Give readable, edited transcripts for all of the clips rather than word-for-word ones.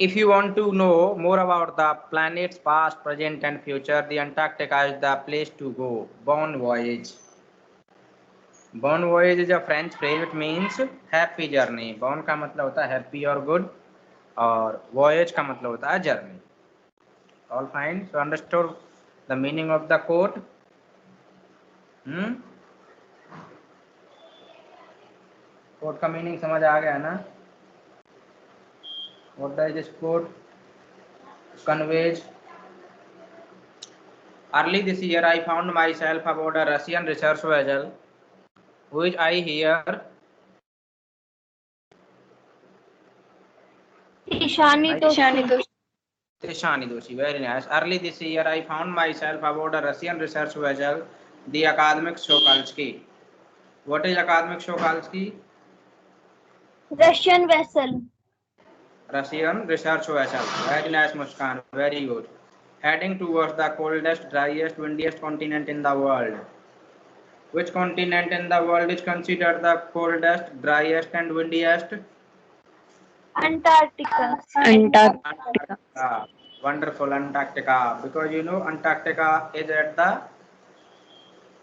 If you want to know more about the planet's past, present, and future, the Antarctica is the place to go. Bon voyage. Bon voyage is a French phrase which means happy journey. Bon का मतलब होता है happy और good, और voyage का मतलब होता है journey. All fine. So understood the meaning of the quote? Quote का meaning समझ आ गया ना? What does this quote conveys? Early this year, I found myself aboard a Russian research vessel, which I hear. Tishani Doshi, very nice. Early this year, I found myself aboard a Russian research vessel, the Akademik Shokalsky. What is Akademik Shokalsky? Russian vessel. Russian research vessel. Very nice, Muskan. Very good. Heading towards the coldest, driest, windiest continent in the world. Which continent in the world is considered the coldest, driest, and windiest? Antarctica. Antarctica. Wonderful, Antarctica. Because you know Antarctica is at the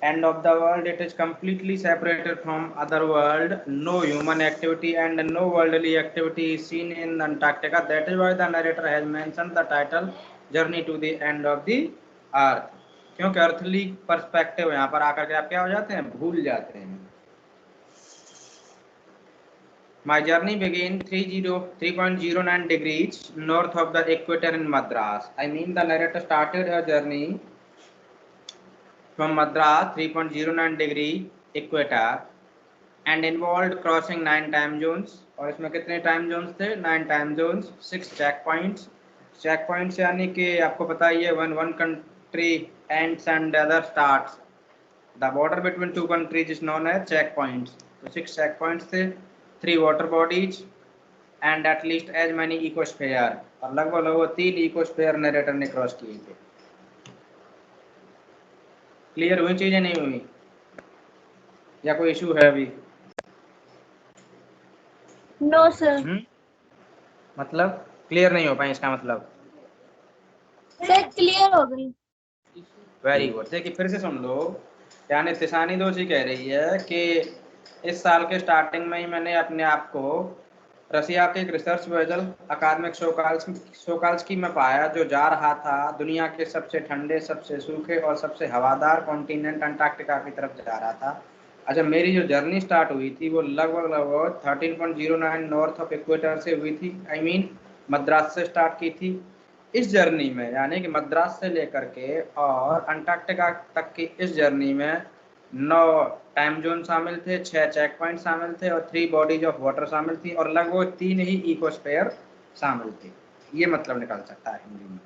end of the world. It is completely separated from other world. No human activity and no worldly activity is seen in Antarctica. That is why the narrator has mentioned the title Journey to the End of the Earth. क्योंकि earthly perspective यहाँ पर आकर के आप क्या हो जाते हैं, भूल जाते हैं. My journey began 3.09 degrees north of the equator in Madras. I mean, the narrator started a journey from Madras, 3.09 degree equator, and involved crossing 9 time zones. और इसमें कितने टाइम जोन्स थे? 9 time zones, 6 check points. Check points यानी कि आपको पता ही है, when one country ends and the other starts, the border between two countries is known as check points. तो 6 check points थे, 3 water bodies and at least as many ecosphere. और लगभग 3 ecosphere narrator ने क्रॉस किए थे. Clear हुई चीजें, नहीं हुई, या कोई इशू है अभी? No sir. मतलब क्लियर नहीं हो पाए, इसका मतलब? सर क्लियर हो गई. Very good. देखिए फिर से सुन लो. यानी तिशानी दोषी कह रही है कि इस साल के स्टार्टिंग में ही मैंने अपने आप को रसिया के एक रिसर्च वेसल अकादमिक सोकाल्स्की में पाया, जो जा रहा था दुनिया के सबसे ठंडे, सबसे सूखे और सबसे हवादार कॉन्टिनेंट अंटार्कटिका की तरफ जा रहा था. अच्छा, मेरी जो जर्नी स्टार्ट हुई थी वो लगभग 13.09 नॉर्थ ऑफ इक्वेटर से हुई थी. आई मीन मद्रास से स्टार्ट की थी. इस जर्नी में यानी कि मद्रास से लेकर के और अंटार्कटिका तक की इस जर्नी में 9 टाइम जोन शामिल थे, 6 चेक पॉइंट शामिल थे और 3 बॉडीज ऑफ वाटर शामिल थी और लगभग 3 ही इकोस्फीयर शामिल थे. ये मतलब निकल सकता है हिंदी में.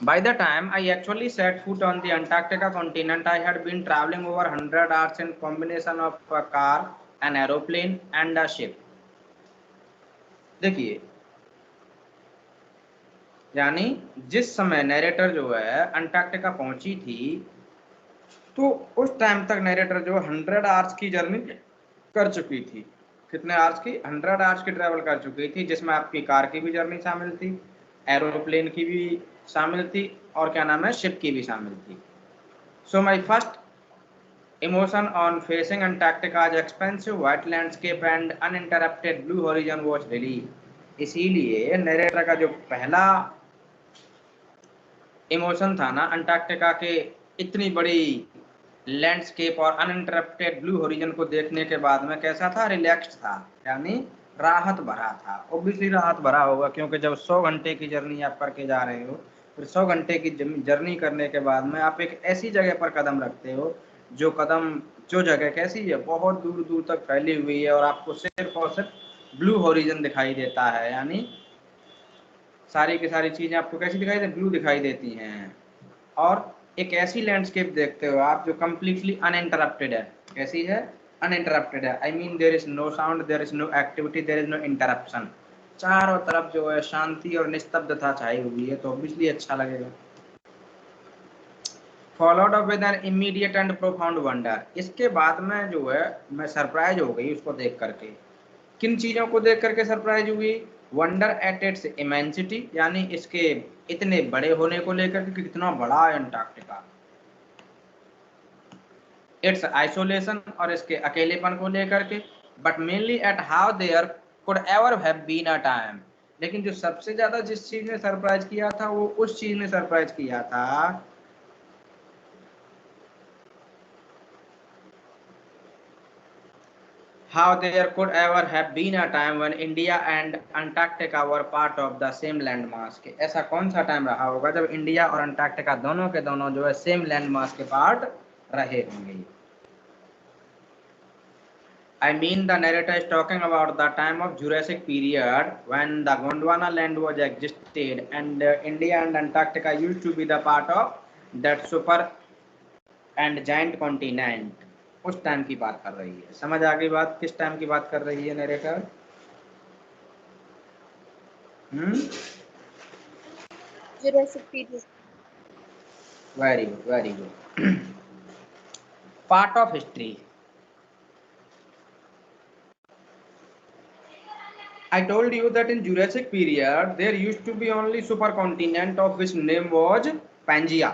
By the time I actually set foot on the Antarctica continent, I had been traveling over 100 hours in combination of a car, an aeroplane and a ship. देखिए, यानी जिस समय नैरेटर जो है अंटार्कटिका पहुंची थी, तो उस टाइम तक नैरेटर जो 100 आवर्स की जर्नी कर चुकी थी. कितने आवर्स की? 100 आवर्स की ट्रैवल कर चुकी थी, जिसमें आपकी कार की भी जर्नी शामिल थी, एरोप्लेन की भी शामिल थी और क्या नाम है, शिप की भी शामिल थी. So my first emotion on facing Antarctica's expansive white landscape and uninterrupted blue horizon was relief. इसीलिए नैरेटर का जो पहला इमोशन था ना अंटार्कटिका के इतनी बड़ी लैंडस्केप और अनइंटरप्टेड ब्लू होरिजन को देखने के बाद में कैसा था? रिलैक्स्ड था, यानी राहत भरा था. ऑब्वियसली राहत भरा होगा, क्योंकि जब 100 घंटे की जर्नी आप करके जा रहे हो, फिर 100 घंटे की जर्नी करने के बाद में आप एक ऐसी जगह पर कदम रखते हो जो जगह कैसी है, बहुत दूर दूर तक फैली हुई है और आपको सिर्फ और सिर्फ ब्लू होरिजन दिखाई देता है. यानी सारी की सारी चीजें आपको कैसी दिखाई देती? ब्लू दिखाई देती हैं. और एक ऐसी लैंडस्केप देखते हो आप जो कंप्लीटली अनइंटरप्टेड है. कैसी है? अनइंटरप्टेड है. I mean there is no sound, there is no activity, there is no interruption. चारों तरफ जो है शांति और निस्तब्धता छाई हुई है, तो ऑब्वियसली अच्छा लगेगा. Followed up with an immediate and profound wonder. इसके बाद में जो है मैं सरप्राइज हो गई उसको देख करके. किन चीजों को देख करके सरप्राइज हुई? वंडर एट इट्स इमेंसिटी, यानी इसके इतने बड़े होने को लेकर के कितना बड़ा है अंटार्कटिका। इट्स आइसोलेशन, और इसके अकेलेपन को लेकर के। But mainly at how there could ever have been a time, लेकिन जो सबसे ज्यादा जिस चीज ने सरप्राइज किया था वो उस चीज ने सरप्राइज किया था how there could ever have been a time when India and Antarctica were part of the same landmass, के ऐसा कौन सा टाइम रहा होगा जब इंडिया और अंटार्कटिका दोनों के दोनों जो है सेम लैंडमास के पार्ट रहे होंगे। I mean the narrator is talking about the time of Jurassic period when the Gondwana land was existed and India and Antarctica used to be the part of that super and giant continent। उस time की बात कर रही है। समझ आ गई बात, किस टाइम की बात कर रही है narrator? Jurassic period. Very good, very good. Part of history. I told you that in Jurassic period there used to be only supercontinent of which name was Pangea।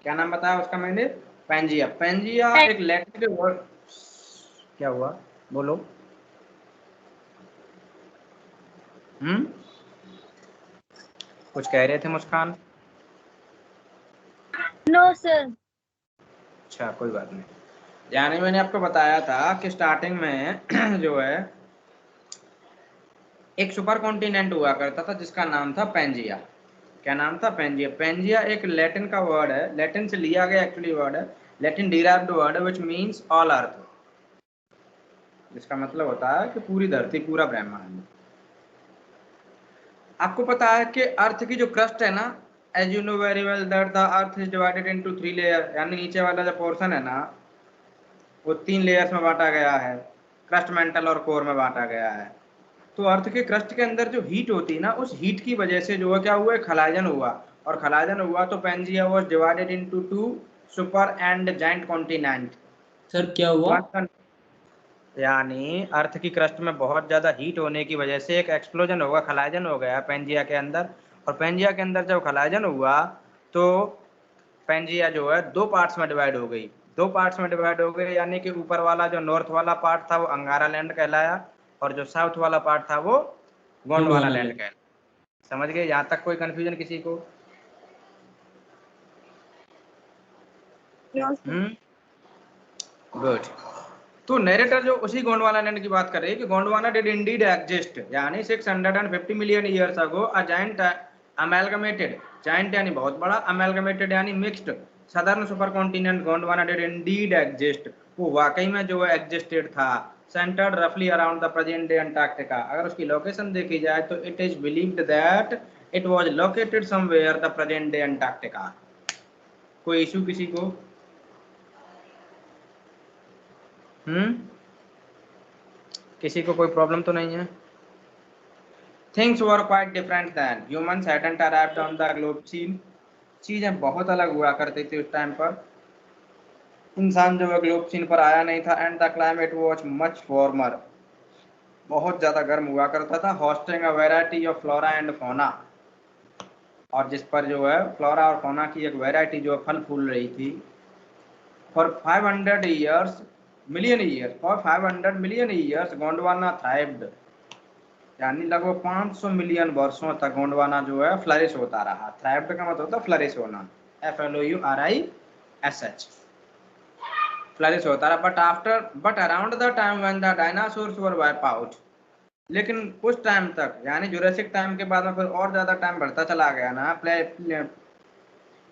क्या नाम बताया उसका मैंने? Pangea। Pangea एक लैटिन के word. क्या हुआ बोलो? कुछ कह रहे थे मुस्कान? No sir. अच्छा कोई बात नहीं। यानी मैंने आपको बताया था कि स्टार्टिंग में जो है एक सुपर कॉन्टिनेंट हुआ करता था जिसका नाम था पेंजिया। क्या नाम था? पेंजिया। पेंजिया एक लैटिन का वर्ड है, लैटिन से लिया गया एक्चुअली वर्ड है, Latin derived word which means all अर्थ, जिसका मतलब होता है कि पूरी धरती, पूरा ब्रह्मांड। आपको पता है कि अर्थ की जो क्रस्ट है ना, as you know very well that the earth is divided into 3 layer, यानी नीचे वाला जो पोर्शन है ना वो 3 लेयर्स में बांटा गया है, क्रस्ट, मेंटल और कोर में बांटा गया है। तो अर्थ के क्रस्ट के अंदर जो हीट होती है ना, उस हीट की वजह से जो है क्या हुआ, खलाजन हुआ, और खलाजन हुआ तो Pangaea was divided into 2 super and giant continent. Sir क्या हुआ? यानी अर्थ की क्रस्ट में बहुत ज्यादा हीट होने की वजह से एक एक्सप्लोजन होगा, खलाजन हो गया पेंजिया के अंदर, और पेंजिया के अंदर जब खलाजन हुआ तो पेंजिया जो है 2 पार्ट्स में डिवाइड हो गई। 2 पार्ट्स में डिवाइड हो गई, यानी कि ऊपर वाला जो नॉर्थ वाला पार्ट था वो अंगारा लैंड कहलाया, और जो साउथ वाला पार्ट था वो गोंडवाना लैंड कहलाया। समझ गए? यहाँ तक कोई कंफ्यूजन किसी को? No sir. गुड। तो नैरेटर जो उसी गोंडवाना लैंड की बात कर रही है कि गोंडवाना डिड इंडीड एग्जिस्ट, यानी 650 million years ago a giant amalgamated, giant यानी बहुत बड़ा, अमेलगमेटेड यानी mixed southern super continent Gondwana did indeed exist, वो वाकई में जो है एग्जिस्टेड था, सेंटर्ड रफली around the present day Antarctica. अगर उसकी लोकेशन देखी जाए तो it is believed that it was located somewhere the present day Antarctica. कोई इशू किसी को? किसी को कोई प्रॉब्लम तो नहीं है? Things were quite different then. Humans hadn't arrived on the globe scene. चीजें बहुत अलग हुआ करती थी उस टाइम पर, इंसान जो है ग्लोब सीन पर आया नहीं था। And the climate was much warmer, बहुत ज्यादा गर्म हुआ करता था, hosting a variety of flora and fauna, और जिस पर जो है फ्लोरा और फोना की एक वैरायटी जो फल फूल रही थी। For 500 years million years, for 500 million years Gondwana thrived, यानी लगभग 500 मिलियन वर्षों तक गोंडवाना जो है फ्लरिश होता रहा। थ्राइव्ड का मतलब होता है फ्लरिश होना, FLOURISH, फ्लरिश होता रहा। But around the time when the dinosaurs were wipe out, लेकिन उस टाइम तक यानी जुरासिक टाइम के बाद में फिर और ज्यादा टाइम बढ़ता चला गया ना,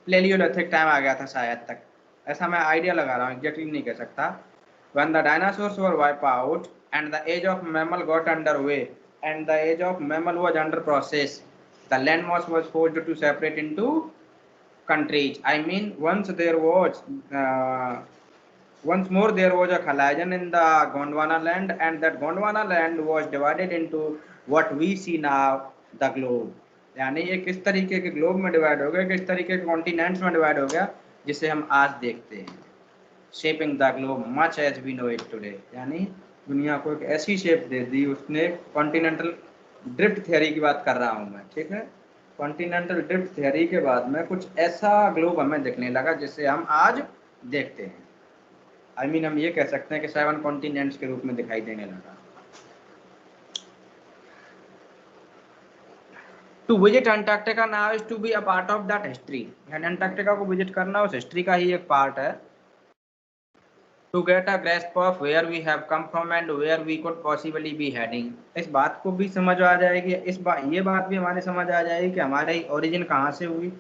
प्लेलियोलिथिक टाइम आ गया था शायद तक, ऐसा मैं आइडिया लगा रहा हूँ, एग्जैक्टली नहीं कह सकता। When the dinosaurs were wiped out and the age of mammal got underway and the age of mammal was under process, the landmass was forced to separate into countries. I mean, once more there was a collision in the Gondwana land, and that Gondwana land was divided into what we see now, the globe. यानी एक इस तरीके के globe में divide हो गया, किस तरीके के कॉन्टिनेंट्स में डिवाइड हो गया जिसे हम आज देखते हैं। Shaping the globe much as we know it today, यानी दुनिया को एक ऐसी शेप दे दी उसने, कॉन्टिनेंटल ड्रिफ्ट थियरी की बात कर रहा हूं मैं, ठीक है। कॉन्टिनेंटल ड्रिफ्ट थियरी के बाद में कुछ ऐसा ग्लोब हमें दिखने लगा जिसे हम आज देखते हैं। आई मीन हम ये कह सकते हैं कि 7 कॉन्टिनेंट्स के रूप में दिखाई देने लगा। To visit Antarctica now is to be a part of that history. यानी अंटार्कटिका को विजिट करना उस हिस्ट्री का ही एक पार्ट है। To get a grasp of where we have come from and where we could possibly be heading. इस बात को भी समझ आ जाएगी, ये बात भी हमारे समझ आ जाएगी कि हमारी ओरिजिन कहाँ से हुई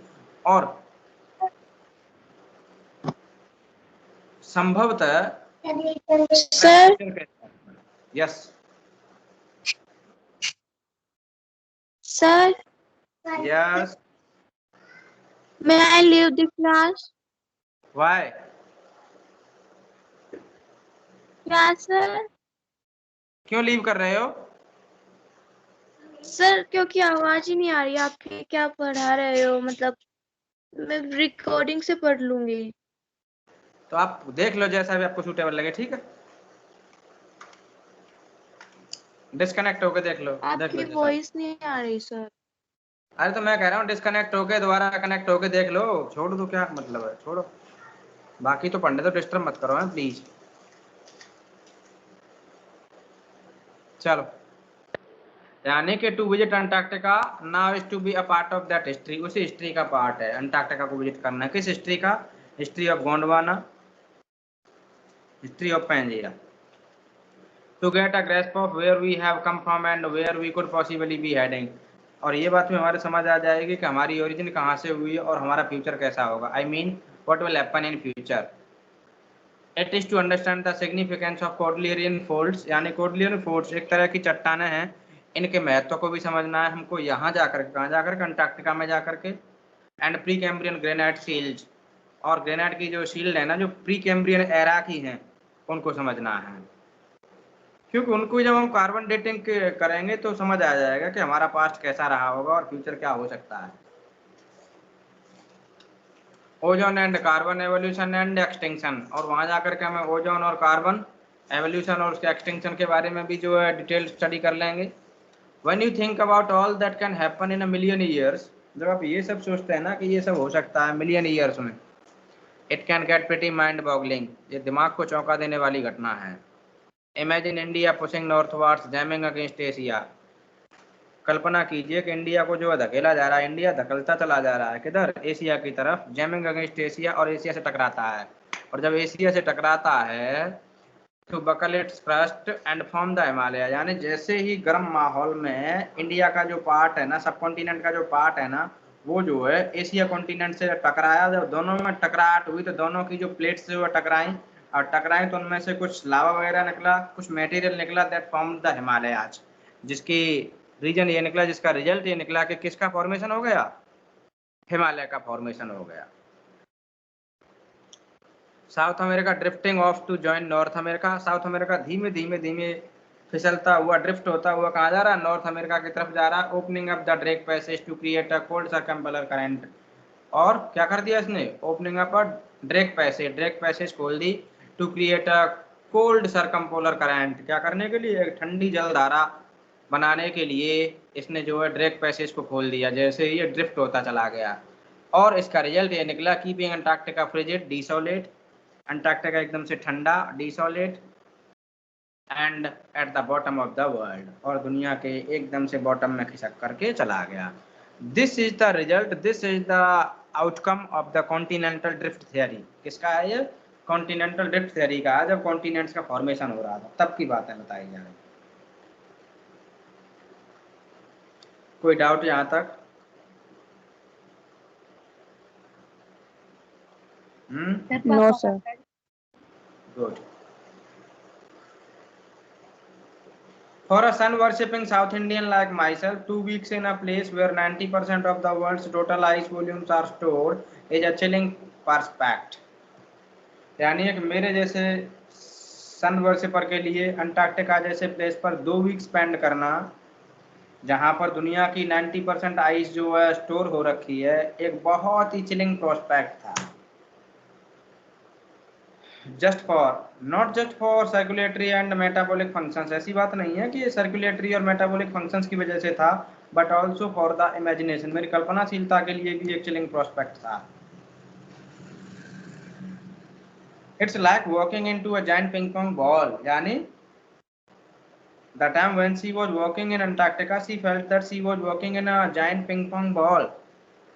और संभवतः sir yes sir yes may I leave the class? Why? क्या सर? क्यों लीव कर रहे हो? सर क्योंकि आवाज ही नहीं आ रही आपकी, क्या पढ़ा रहे हो, मतलब मैं रिकॉर्डिंग से पढ़ लूंगी। तो आप देख लो जैसा भी आपको सूटेबल लगे, ठीक है। डिस्कनेक्ट होके देख लो आपकी जैसा। वॉइस नहीं आ रही सर। अरे तो मैं कह रहा हूँ डिस्कनेक्ट होके दोबारा कनेक्ट होके देख लो, छोड़ दो क्या मतलब है, छोड़ो। बाकी तो पढ़ने तो डिस्टर्ब मत करो, है प्लीज। चलो, यानी कि to visit Antarctica now is to be a part of that history. उसी हिस्ट्री का पार्ट है अंटार्कटिका को विजिट करना। किस हिस्ट्री का? History of Gondwana, history of Pangaea. To get a grasp of where we have come from and where we could possibly be heading. और ये बात भी हमारे समझ आ जाएगी कि हमारी ओरिजिन कहाँ से हुई और हमारा फ्यूचर कैसा होगा। I mean what will happen in future. It is to understand the significance of Cordilleran folds. यानी कोडलियरियन फोल्ड्स एक तरह की चट्टानें हैं, इनके महत्व को भी समझना है हमको यहाँ जाकर के, कहाँ जाकर के, अंटार्कटिका में जाकर के। And pre Cambrian granite shields, और ग्रेनाइट की जो शील्ड है ना, जो प्री कैम्ब्रियन एरा की हैं, उनको समझना है। क्योंकि उनको जब हम कार्बन डेटिंग करेंगे तो समझ आ जाएगा कि हमारा पास्ट कैसा रहा होगा और फ्यूचर क्या हो सकता है। Ozone and carbon evolution and extinction, और वहां जाकर के हमें ओजोन और कार्बन एवोल्यूशन और उसके एक्सटिंक्शन के बारे में भी जो है डिटेल स्टडी कर लेंगे। When you think about all that can happen in a million years, जब आप ये सब सोचते हैं ना कि ये सब हो सकता है मिलियन ईयर्स में, it can get pretty mind boggling. ये दिमाग को चौंका देने वाली घटना है। Imagine India pushing northwards jamming against Asia. कल्पना कीजिए कि इंडिया को जो है धकेला जा रहा है, इंडिया धकलता चला जा रहा है किधर? एशिया की तरफ। जैमिंग अगेंस्ट एशिया, और एशिया से टकराता है। और जब एशिया से टकराता है तो buckle its crust and form the Himalaya. यानी जैसे ही गर्म माहौल में इंडिया का जो पार्ट है ना, सब कॉन्टिनेंट का जो पार्ट है ना, वो जो है एशिया कॉन्टिनेंट से टकराया। जब दोनों में टकराहट हुई तो दोनों की जो प्लेट्स जो टकराई, और टकराई तो उनमें से कुछ लावा वगैरह निकला, कुछ मटेरियल निकला, दैट फॉर्म द हिमालयाज। जिसकी रीजन ये निकला, जिसका रिजल्ट ये निकला कि किसका फॉर्मेशन हो गया? हिमालय का फॉर्मेशन हो गया। South America drifting off to join North America. South America धीमे धीमे धीमे फिसलता हुआ, ड्रिफ्ट होता हुआ कहाँ जा रहा है? नॉर्थ अमेरिका की तरफ जा रहा है। Opening up the Drake passage to create a cold circumpolar current. और क्या कर दिया इसने? Opening up a Drake passage खोल दी to create a cold circumpolar current. क्या करने के लिए? एक ठंडी जलधारा बनाने के लिए इसने जो है ड्रेक पैसेज को खोल दिया, जैसे ही ये ड्रिफ्ट होता चला गया। और इसका रिजल्ट ये निकला, keeping Antarctica frigid desolate. Antarctica एकदम से ठंडा, desolate, and at the bottom of the world, और दुनिया के एकदम से बॉटम में खिसक करके चला गया। This is the result, this is the outcome of the continental drift theory. किसका है ये? कॉन्टिनेंटल ड्रिफ्ट थियरी का है, जब कॉन्टिनेंट्स का फॉर्मेशन हो रहा था तब की बातें बताई जा रही। कोई डाउट यहाँ तक? No sir. Good. For a sun worshipping South Indian like myself, 2 weeks in a place where 90% of the world's total ice volumes are stored is a chilling prospect। यानी एक मेरे जैसे सन वर्शिपर के लिए अंटार्कटिका जैसे place पर 2 week spend करना, जहां पर दुनिया की 90% आइस जो है स्टोर हो रखी है, एक बहुत ही चिलिंग प्रोस्पेक्ट था। Just for, not just for circulatory and metabolic functions, ऐसी बात नहीं है कि ये सर्कुलेटरी और मेटाबॉलिक फंक्शंस की वजह से था, but also for the imagination, मेरी कल्पनाशीलता के लिए भी एक चिलिंग प्रोस्पेक्ट था। It's like walking into a giant ping pong ball, यानी the time when she was walking in Antarctica she felt that she was walking in a giant ping pong ball,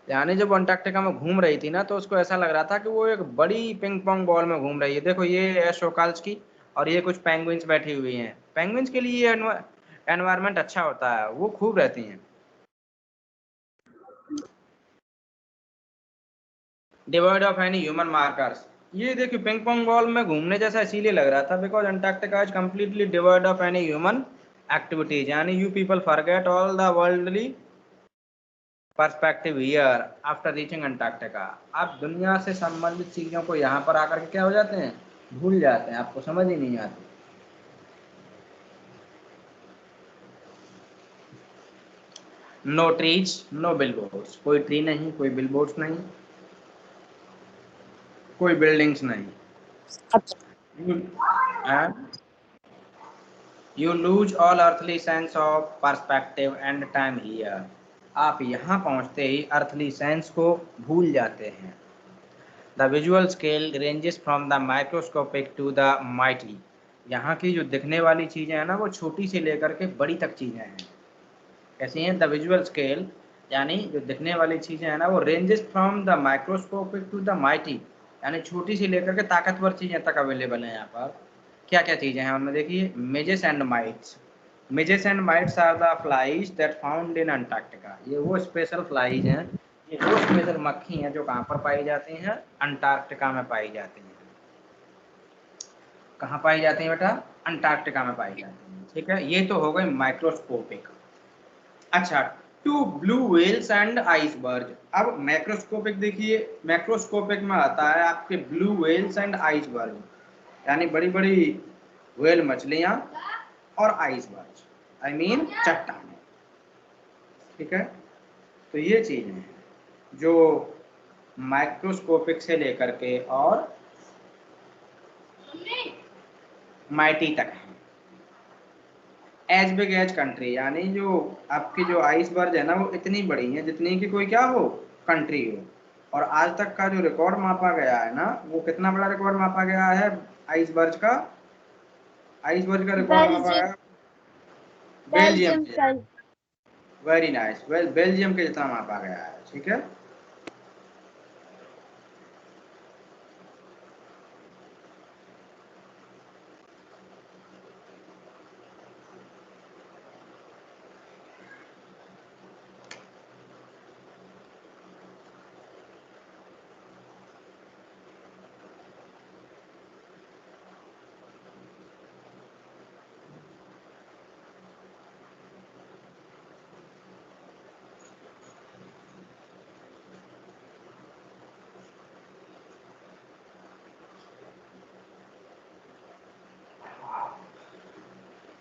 यानी जब Antarctica में घूम रही थी ना तो उसको ऐसा लग रहा था कि वो एक बड़ी पिंग पोंग बॉल में घूम रही है। देखो ये है शोकाल्स्की और ये कुछ पेंगुइन्स बैठी हुई हैं। पेंगुइन्स के लिए एनवायरनमेंट अच्छा होता है, वो खूब रहती हैं। Devoid of any human markers, ये देखिए पिंग पोंग बॉल में घूमने जैसा इसीलिए लग रहा था because Antarctica is completely devoid of any human activities, यानी you people forget all the worldly perspective here after reaching Antarctica. आप दुनिया से संबंधित चीजों को यहाँ पर आकर के क्या हो जाते हैं, भूल जाते हैं, आपको समझ ही नहीं आती। नो ट्रीज नो बिलबोर्ड्स, कोई ट्री नहीं, कोई बिलबोर्ड्स नहीं, कोई बिल्डिंग्स नहीं। You lose all earthly sense of perspective and time here, आप यहाँ पहुँचते ही अर्थली सेंस को भूल जाते हैं। The visual scale ranges from the microscopic to the mighty, यहाँ की जो दिखने वाली चीज़ें हैं ना वो छोटी से लेकर के बड़ी तक चीज़ें हैं। कैसी हैं? द विजुअल स्केल, यानी जो दिखने वाली चीज़ें हैं ना वो ranges from the microscopic to the mighty, यानी छोटी से लेकर के ताकतवर चीज़ें तक अवेलेबल हैं यहाँ पर। क्या क्या चीज़ें हैं उनमें देखिए, midges and mites. Midges and mites are the flies that found in Antarctica, ये वो स्पेशल फ्लाइज हैं, ये वो स्पेशल मक्खी हैं जो कहाँ पर पाई जाती हैं, अंटार्कटिका में पाई जाती हैं। कहाँ पाई जाती हैं बेटा? अंटार्कटिका में पाई जाती हैं। ठीक है, ये तो हो गई माइक्रोस्कोपिक। अच्छा, to blue whales and iceberg. अब मैक्रोस्कोपिक देखिए, मैक्रोस्कोपिक में आता है आपके ब्लू व्हेल्स एंड आइसबर्ग, यानी बड़ी बड़ी व्हेल मछलियां और आइसबर्ग, आई मीन चट्टानें। ठीक है, तो ये चीजें हैं जो माइक्रोस्कोपिक से लेकर के और माइटी तक है। एज बिग एज कंट्री, यानी जो आपकी जो आइसबर्ग है ना वो इतनी बड़ी है जितनी कि कोई क्या हो, कंट्री हो। और आज तक का जो रिकॉर्ड मापा गया है ना, वो कितना बड़ा रिकॉर्ड मापा गया है आइसबर्ग का? आइसबर्ग का रिकॉर्ड मापा गया बेल्जियम के। वेरी नाइस, वेल बेल्जियम के जितना मापा गया है। ठीक है,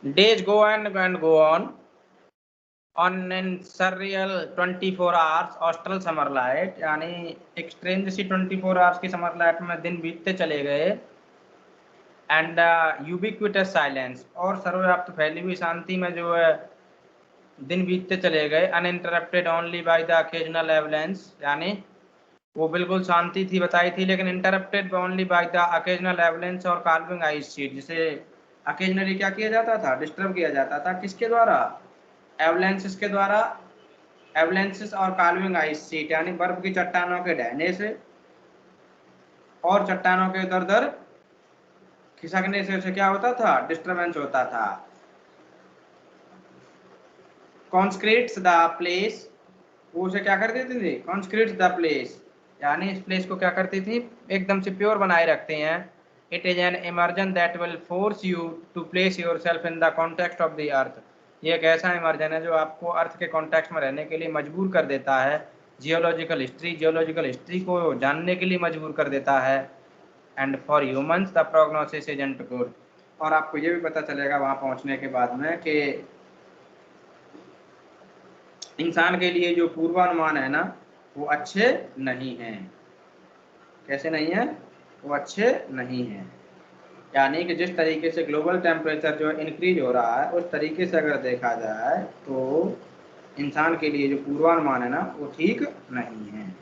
days go and go on an surreal 24 hours austral summer light, यानी एक स्ट्रेंज सी 24 आवर्स की समर लाइट में दिन बीतते चले गए। एंड यूबिक्विटस साइलेंस, और सर्वव्याप्त फैली हुई शांति में जो है दिन बीतते चले गए। Uninterrupted only by the occasional avalanche, यानी वो बिल्कुल शांति थी बताई थी, लेकिन interrupted only by the occasional avalanche और कार्विंग आइस शीट, जिसे अकेजनली क्या किया जाता था, डिस्टर्ब किया जाता था। किसके द्वारा? एवलेंसेस के द्वारा। एवलेंसेस और कार्विंग आइस शीट, यानी बर्फ की चट्टानों के ढहने से और चट्टानों के दर दर खिसकने से उसे क्या होता था, डिस्टर्बेंस होता था। कॉन्स्क्रीट्स द प्लेस, वो उसे क्या कर देती थी, कॉन्स्क्रीट्स द प्लेस, यानी इस प्लेस को क्या करती थी, एकदम से प्योर बनाए रखते हैं। It is an emergence that will force you to place yourself in the context of the earth, ये एक ऐसा इमर्जन है जो आपको अर्थ के कॉन्टेक्स्ट में रहने के लिए मजबूर कर देता है। जियोलॉजिकल हिस्ट्री को जानने के लिए मजबूर कर देता है। And for humans the prognosis isn't good, और आपको ये भी पता चलेगा वहां पहुंचने के बाद में कि इंसान के लिए जो पूर्वानुमान है ना वो अच्छे नहीं हैं। कैसे नहीं है? वो अच्छे नहीं हैं। यानी कि जिस तरीके से ग्लोबल टेम्परेचर जो इंक्रीज हो रहा है उस तरीके से अगर देखा जाए तो इंसान के लिए जो पूर्वानुमान है ना वो ठीक नहीं है।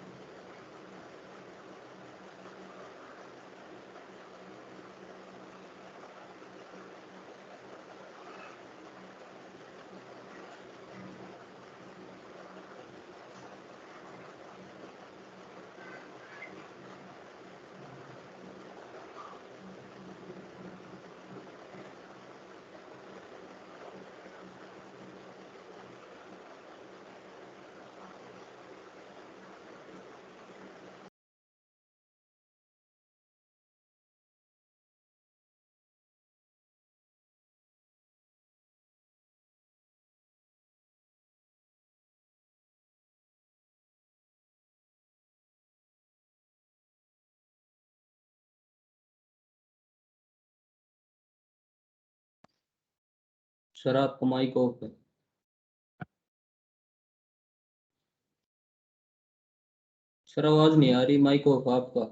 सर आपका माइक ऑफ है। सर आवाज नहीं आ रही, माइक ऑफ आपका।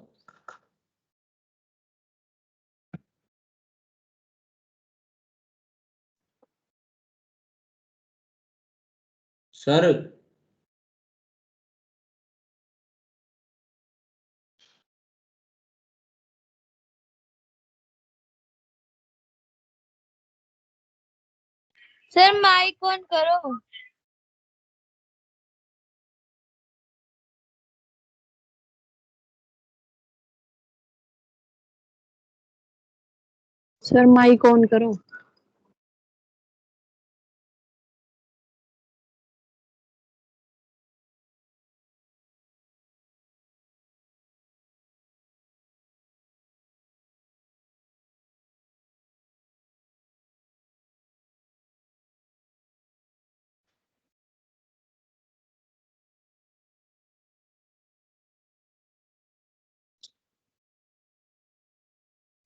सर सर माइक ऑन करो। सर माइक ऑन करो।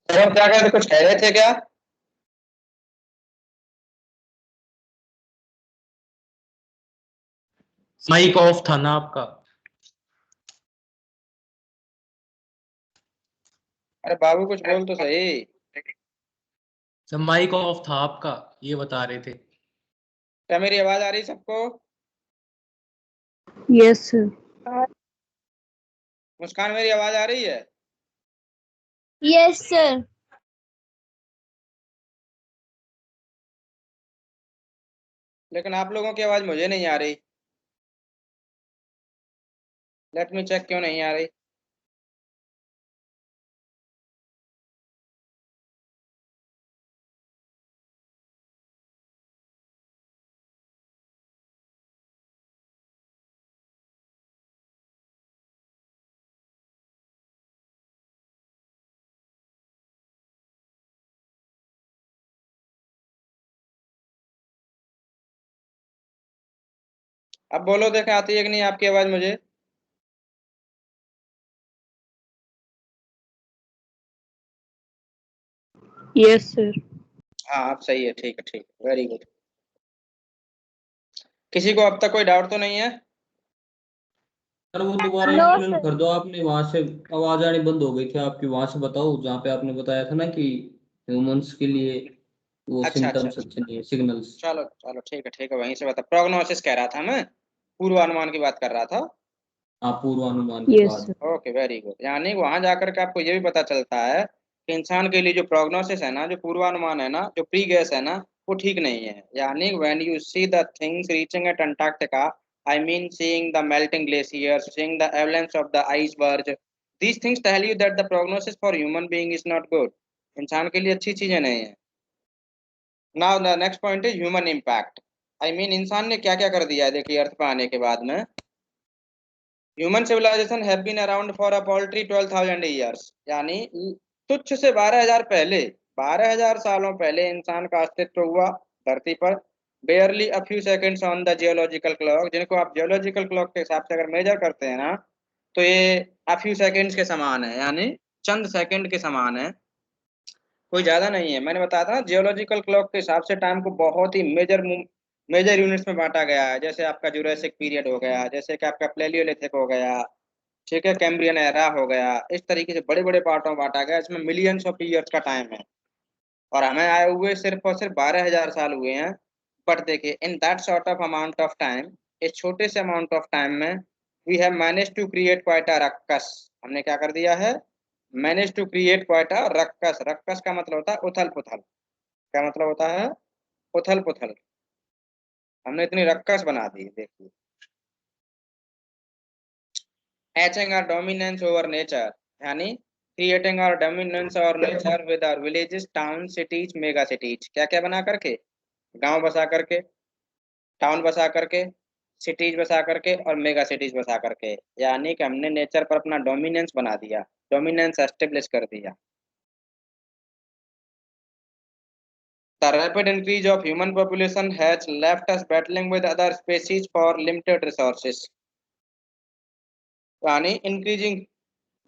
सर हम क्या कह रहे थे, कुछ कह रहे थे क्या? माइक ऑफ था ना आपका। अरे बाबू कुछ बोल तो सही। सर माइक ऑफ था आपका, ये बता रहे थे। क्या मेरी आवाज आ रही सबको? Yes sir. मुस्कान मेरी आवाज आ रही है? Yes sir. लेकिन आप लोगों की आवाज मुझे नहीं आ रही। लेट मी चेक क्यों नहीं आ रही। अब बोलो, देखे आती है कि नहीं आपकी आवाज मुझे? Yes sir. हाँ अब सही है, ठीक है ठीक है, वेरी गुड। किसी को अब तक कोई डाउट तो नहीं है? सर वो दोबारा नो एक्सप्लेन सर। कर दो, आपने वहां से आवाज आनी बंद हो गई थी आपकी, वहां से बताओ जहाँ पे आपने बताया था ना कि ह्यूमंस के लिए वो अच्छा अच्छा सिम्टम्स अच्छा, अच्छे नहीं है, सिग्नल्स। चलो चलो ठीक है, वहीं से बता। प्रोग्नोसिस कह रहा था मैं, पूर्वानुमान की बात कर रहा था। आप पूर्वानुमान के यस बाद। सर। Okay very good. यानी वहां जाकर के आपको ये भी पता चलता है कि इंसान के लिए जो प्रोग्नोसिस है ना, जो पूर्वानुमान है ना, जो प्री गेस है ना, वो ठीक नहीं है। यानी when you see the things reaching at Antarctica, I mean seeing the melting glaciers, seeing the avalanche of the iceberg, these things tell you that the prognosis for human being is not good। इंसान के लिए अच्छी चीजें नहीं है। Now the next point is human impact. I mean इंसान ने क्या क्या कर दिया है देखिए अर्थ पे आने के बाद में। Human civilization have been around for a paltry 12,000 years. यानी तुच्छ से 12,000 पहले, 12,000 सालों पहले इंसान का अस्तित्व हुआ धरती पर। बेयरली a few seconds on the geological clock, जिनको आप जियोलॉजिकल क्लॉक के हिसाब से अगर मेजर करते हैं ना, तो ये अ फ्यू सेकंड्स के समान है, यानी चंद सेकंड के समान है, कोई ज्यादा नहीं है। मैंने बताया था ना, जियोलॉजिकल क्लॉक के हिसाब से टाइम को बहुत ही मेजर मेजर यूनिट्स में बांटा गया है। जैसे आपका जुरासिक पीरियड हो गया, जैसे कि आपका प्लेलियोलिथिक हो गया, ठीक है, कैम्ब्रियन एरा हो गया, इस तरीके से बड़े बड़े पार्टों में बांटा गया, इसमें मिलियंस ऑफ ईयर्स का टाइम है, और हमें आए हुए सिर्फ और सिर्फ 12,000 साल हुए हैं। बट देखिए, in that short of amount of time, इस छोटे से अमाउंट ऑफ टाइम में we have manage to create quite a ruckus, हमने क्या कर दिया है, manage to create quite a ruckus. Ruckus का मतलब होता है उथल पुथल, क्या मतलब होता है, उथल पुथल, हमने इतनी रक्कस बना दी। देखिए, etching our dominance over nature, यानी creating our dominance over nature with our villages, town, cities, mega cities, क्या क्या बना करके, गांव बसा करके, टाउन बसा करके, सिटीज बसा करके और मेगा सिटीज बसा करके, यानी कि हमने नेचर पर अपना डोमिनेंस बना दिया, डोमिनेंस एस्टेब्लिश कर दिया। The rapid increase of human population has left us battling with other species for limited resources, यानी इंक्रीजिंग,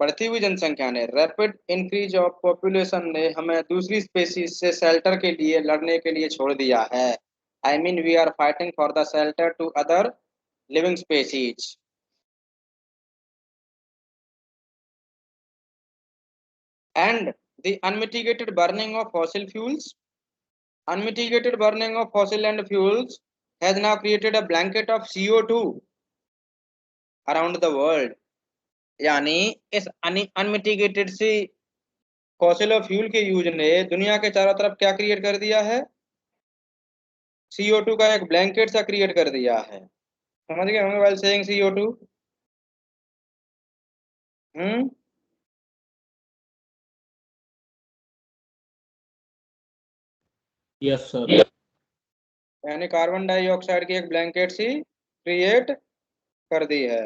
बढ़ती हुई जनसंख्या ने, रैपिड इंक्रीज ऑफ पॉपुलेशन ने हमें दूसरी स्पेसीज से शेल्टर के लिए लड़ने के लिए छोड़ दिया है। I mean we are fighting for the shelter to other living species. And the unmitigated burning of fossil fuels, unmitigated burning of fossil and fuels has now created a blanket of CO2 around the world, यानी इस unmitigated सी fossil और fuel के use ने दुनिया के चारों तरफ क्या क्रिएट कर दिया है, CO2 का एक ब्लैंकेट सा क्रिएट कर दिया है। समझ गए होंगे while saying CO2। Yes sir. यानी कार्बन डाइऑक्साइड की एक ब्लैंकेट सी क्रिएट कर दी है।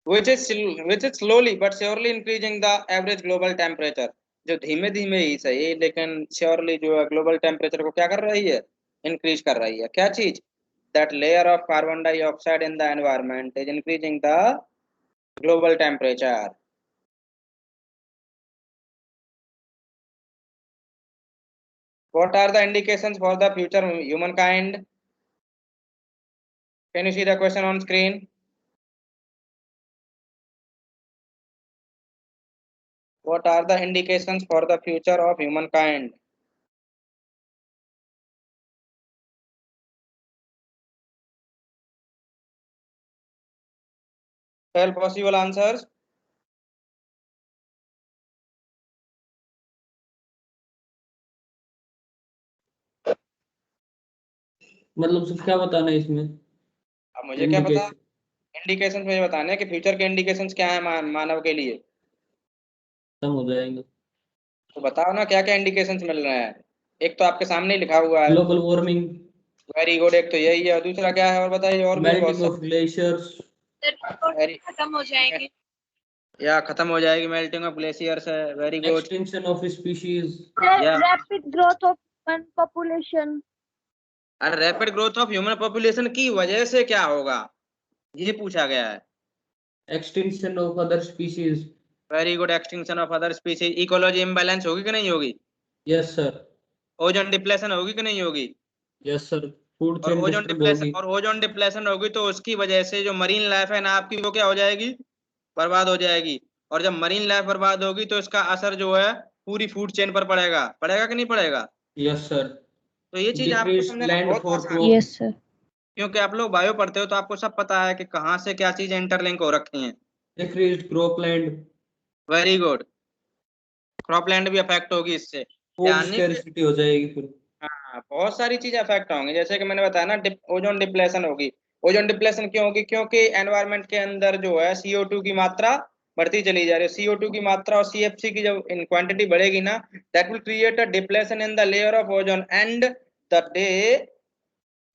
which is slowly but surely increasing the average global temperature, जो धीमे धीमे ही सही लेकिन श्योरली जो है ग्लोबल टेम्परेचर को क्या कर रही है, इंक्रीज कर रही है। क्या चीज, that layer of carbon dioxide in the environment is increasing the global temperature. What are the indications for the future humankind? Can you see the question on screen? What are the indications for the future of humankind? 12 possible answers. मतलब सिर्फ क्या बताना है इसमें, अब मुझे क्या पता, इंडिकेशन इंडिकेशंस मुझे बताने हैं कि फ्यूचर के इंडिकेशंस क्या है मानव के लिए। खत्म हो जाएंगे। तो बताओ ना क्या क्या इंडिकेशंस मिल रहे हैं। एक तो आपके सामने ही लिखा हुआ है, ग्लोबल वार्मिंग, वेरी गुड, एक तो यही है, और दूसरा क्या है और बताइए, और भी बहुत मेल्टिंग ऑफ ग्लेशियर्स, खत्म हो जाएगी। या खत्म हो जाएगी, मेल्टिंग ऑफ ग्लेशियर्स है, very good. Extinction of species, rapid growth of human population. अरे rapid growth of human population की वजह से क्या होगा, ये पूछा गया है। Extinction of other species, very good, extinction of other species. Ecology imbalance होगी कि नहीं होगी, यस सर, ओजोन डिप्लेशन होगी कि नहीं होगी, यस सर, फूड और चेन ओजोन डिस्टर्ब डिप्लेशन, होगी, और ओजोन डिप्लेशन होगी तो उसकी वजह से जो मरीन लाइफ है ना आपकी, वो क्या हो जाएगी, बर्बाद हो जाएगी। और जब मरीन लाइफ बर्बाद होगी तो इसका असर जो है पूरी फूड चेन पर पड़ेगा, पड़ेगा कि नहीं पड़ेगा। यस सर, तो ये चीज आपको डिक्रीज समझना लैंड बहुत फॉर आसान है, क्रॉप, यस सर, क्योंकि आप लोग बायो पढ़ते हो तो आपको सब पता है कि कहाँ से क्या चीजें इंटरलिंक हो रखी हैं। Decrease cropland, very good, cropland भी अफेक्ट होगी इससे, फूड यानी कि स्कैर्सिटी हो जाएगी फिर। हाँ बहुत सारी चीजें अफेक्ट होंगी, जैसे कि मैंने बताया ना, ओजोन डिप्लेशन होगी। ओजोन डिप्लेशन क्यों होगी, क्योंकि एनवायरनमेंट के अंदर जो है CO2 की मात्रा बढ़ती चली जा रही है। CO2 की मात्रा और CFC की जब इन क्वांटिटी बढ़ेगी ना, that will create a depletion in the layer of ozone, and the day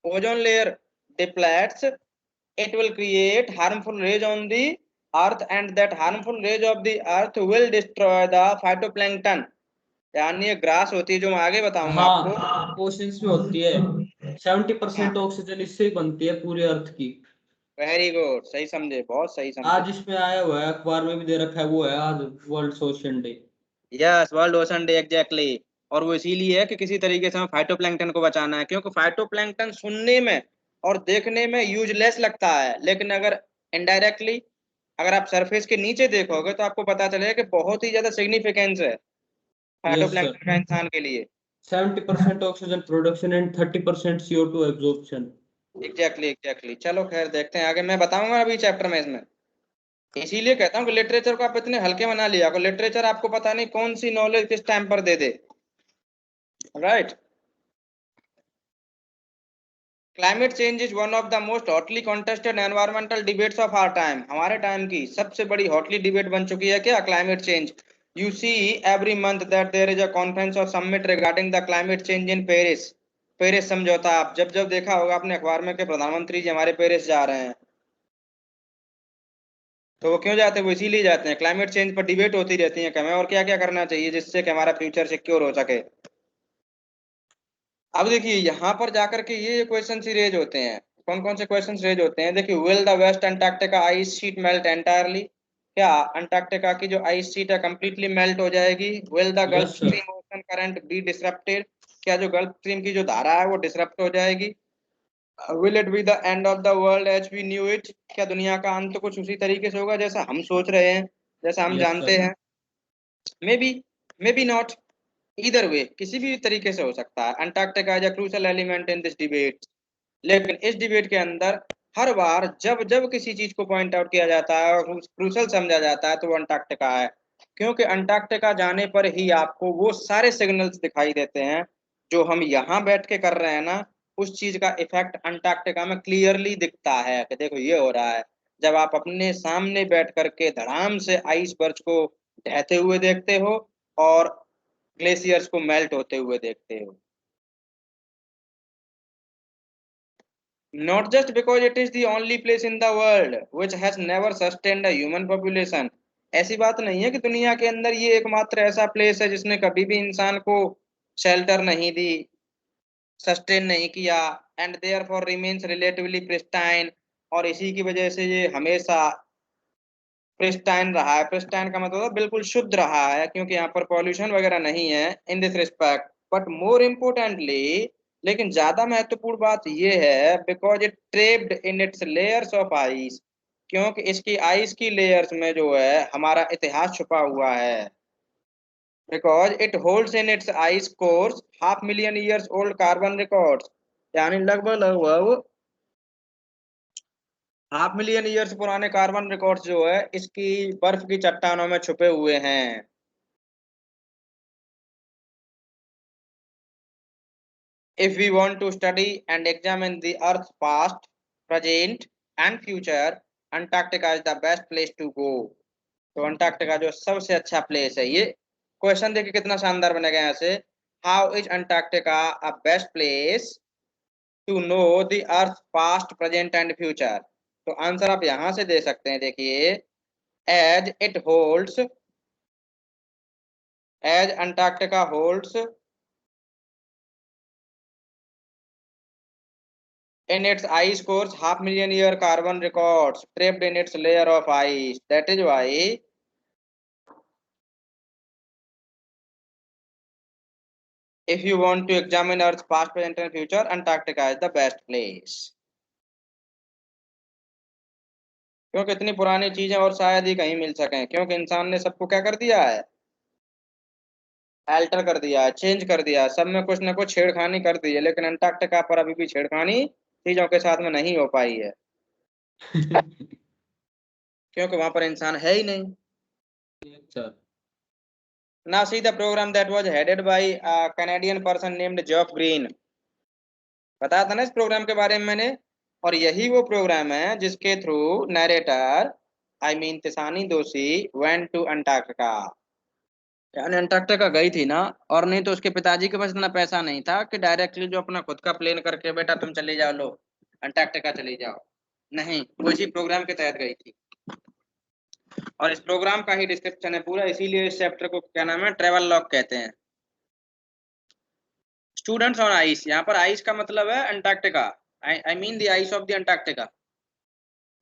ozone layer depletes, it will create harmful rays on the earth, and that harmful rays of the earth will destroy the phytoplankton. यानी ये grass होती है जो मैं आगे बताऊंगा आपको। हाँ, ओशंस में होती है। 70% ऑक्सीजन इससे ही बनती है पूरे अर्थ की। वेरी गुड, सही समझे, बहुत सही समझे। आज इसमें आया हुआ है, अखबार में भी दे रखा है, वो है आज world ocean day. Yes, world ocean day, exactly. और वो इसीलिए है कि किसी तरीके से हमें फाइटोप्लैंक्टन को बचाना है, क्योंकि फाइटोप्लैंक्टन सुनने में और देखने में यूजलेस लगता है, लेकिन अगर इनडायरेक्टली अगर आप सरफेस के नीचे देखोगे तो आपको पता चलेगा कि बहुत ही ज्यादा सिग्निफिकेंस है यस सर। फाइटोप्लैंक्टन का इंसान के लिए। 70% oxygen production and 30% CO2 absorption. Exactly. चलो खैर देखते हैं आगे, मैं बताऊंगा अभी चैप्टर में इसमें। इसीलिए कहता हूँ कि लिटरेचर को आप इतने हल्के बना लिया, लिटरेचर आपको पता नहीं कौन सी नॉलेज किस टाइम पर दे दे। Right. Climate change is one of the most hotly contested environmental debates of our time. हमारे टाइम की सबसे बड़ी हॉटली डिबेट बन चुकी है क्या, climate change. You see every month that there is a conference or summit regarding the climate change in Paris. Paris समझौता, आप जब जब देखा होगा अपने अखबार में कि प्रधानमंत्री जी हमारे पेरिस जा रहे हैं, तो वो क्यों जाते हैं, वो इसीलिए जाते हैं, क्लाइमेट चेंज पर डिबेट होती रहती है कि हमें और क्या क्या करना चाहिए जिससे कि हमारा फ्यूचर सिक्योर हो सके। अब देखिए यहाँ पर जाकर के ये क्वेश्चन रेज होते हैं। कौन कौन से क्वेश्चन रेज होते हैं, देखिए, will the west Antarctica ice sheet melt entirely. क्या अंटार्कटिका की जो आइस शीट है कंप्लीटली मेल्ट हो जाएगी। Will the gulf yes sir. Stream ocean current be disrupted. क्या जो गल्फ स्ट्रीम की जो धारा है वो डिसरप्ट हो जाएगी। Will it be the end of the world as we knew it. क्या दुनिया का अंत कुछ उसी तरीके से होगा जैसा हम सोच रहे हैं, जैसा हम यस जानते सर। हैं। May be, may be not, इधर वे किसी भी तरीके से हो सकता है। Antarctica is a crucial element in this debate. लेकिन इस डिबेट के अंदर हर बार जब जब किसी चीज को पॉइंट आउट किया जाता है और क्रूशियल समझा जाता है तो वो अंटार्कटिका है, क्योंकि अंटार्कटिका जाने पर ही आपको वो सारे सिग्नल्स दिखाई देते हैं जो हम यहाँ बैठ के कर रहे हैं ना, उस चीज का इफेक्ट अंटार्कटिका में क्लियरली दिखता है कि देखो ये हो रहा है। जब आप अपने सामने बैठ करके धड़ाम से आइस बर्फ को ढहते हुए देखते हो और ग्लेशियर्स को मेल्ट होते हुए देखते हो। Not just because it is the only place in the world which has never sustained a human population। ऐसी बात नहीं है कि दुनिया के अंदर ये एकमात्र ऐसा प्लेस है जिसने कभी भी इंसान को शेल्टर नहीं दी, सस्टेन नहीं किया, and therefore remains relatively pristine. और इसी की वजह से ये हमेशा प्रिस्टाइन रहा है। प्रिस्टाइन का मतलब बिल्कुल शुद्ध रहा है, क्योंकि यहाँ पर पॉल्यूशन वगैरह नहीं है in this respect. But more importantly, लेकिन ज्यादा महत्वपूर्ण बात यह है, because it trapped in its layers of ice. क्योंकि इसकी आइस की लेयर्स में जो है हमारा इतिहास छुपा हुआ है। Because it holds in its ice course 500,000 years old carbon records. यानी लगभग लगभग 500,000 ईयर्स पुराने कार्बन रिकॉर्ड्स जो है इसकी बर्फ की चट्टानों में छुपे हुए हैं। If we want to study and examine the Earth's past, present and future, Antarctica is the best place to go। तो अंटार्कटिका जो सबसे अच्छा प्लेस है। ये क्वेश्चन देखिए कितना शानदार बनेगा यहाँ से। How is Antarctica a best place to know the earth past present and future. तो आंसर आप यहाँ से दे सकते हैं, देखिए, as it holds, as Antarctica holds in its ice cores 500,000 year carbon records trapped in its layer of ice। That is why if you want to examine Earth's past, present and future, Antarctica is the best place। क्योंकि इतनी पुरानी चीजें और शायद ही कहीं मिल सकें, क्योंकि इंसान ने सबको क्या कर दिया है, अल्टर कर दिया है, चेंज कर दिया है, सब में कुछ ना कुछ छेड़खानी कर दी है। लेकिन अंटार्कटिका पर अभी भी छेड़खानी चीजों के साथ में नहीं हो पाई है, क्योंकि वहां पर इंसान है ही नहीं। अच्छा। Now see the program that was headed by a Canadian person named Geoff Green। बताया था ना इस प्रोग्राम के बारे में मैंने। और यही वो प्रोग्राम है जिसके थ्रू नरेटर, आई मीन तिसानी दोषी, वेंट टू अंटार्कटिका। यानी अंटार्कटिका गई थी ना, और नहीं तो उसके पिताजी के पास इतना पैसा नहीं था कि डायरेक्टली जो अपना खुद का प्लेन करके बेटा तुम चले जाओ, लो अंटार्कटिका चले जाओ। नहीं, वो इसी प्रोग्राम के तहत गई थी। और इस प्रोग्राम का ही डिस्क्रिप्शन है पूरा, इसीलिए इस चैप्टर को क्या नाम है, ट्रेवल लॉग कहते हैं। स्टूडेंट्स ऑन आइस, यहाँ पर आइस का मतलब है Antarctica, I mean the ice of the Antarctica.